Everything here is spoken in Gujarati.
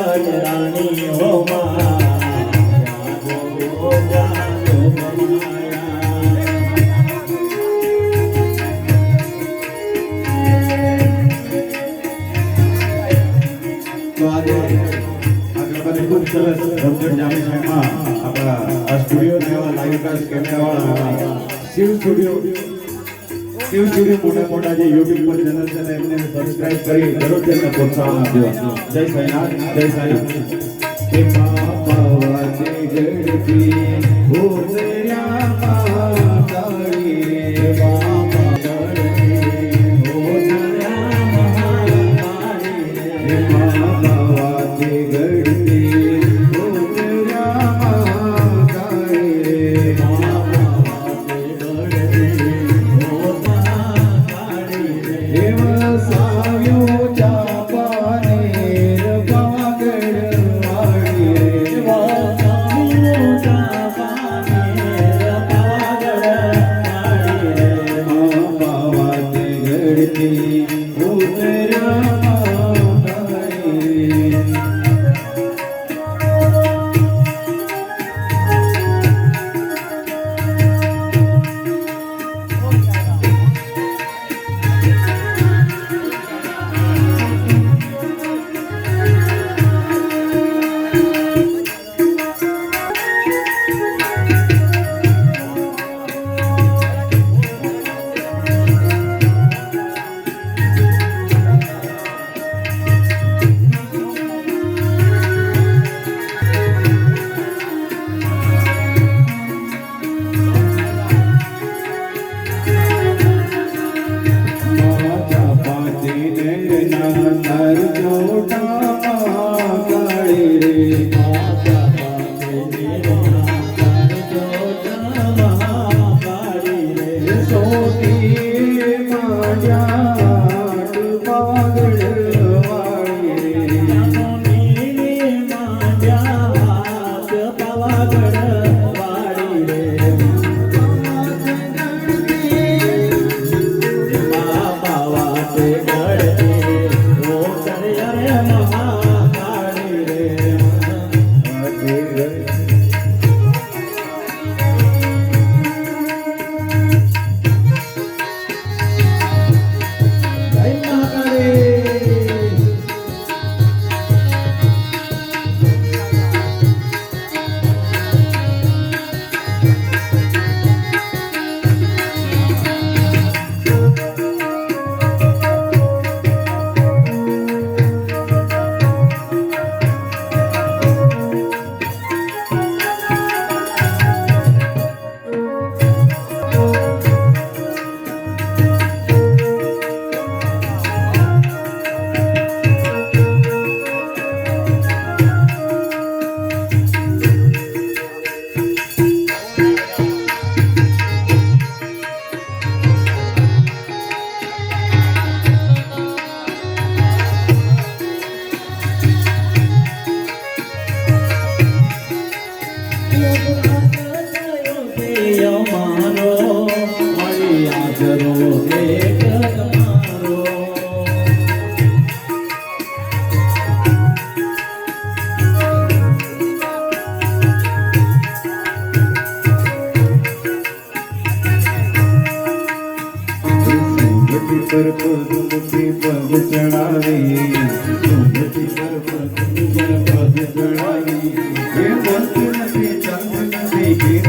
રાણી હો રમઝટ જામી સાહેબમાં આપણા આ સ્ટુડિયોના એવા લાઈવ કાસ્ટ કેમેરાવાળા શિવ સ્ટુડિયો મોટા મોટા જે યુટ્યુબ પર ચેનલ છે એમને સબસ્ક્રાઇબ કરી દરરોજ તેમને પ્રોત્સાહન આપજો. જય સાઈનાથ, જય સાઈનાથ. કે પાવા જે ગણતી હો તેરા મહાકાળી રે બાપા ગણતી હો તેરા મહાકાળી રે પાવા જે ગણતી હો તેરા મહાકાળી રે પાવા જે ગણતી હો મહાકાળી રે સાવ્યો ચાપાને पर पद चढ़ावी पर पद चढ़ावी ये मंत्र नहीं चंद नहीं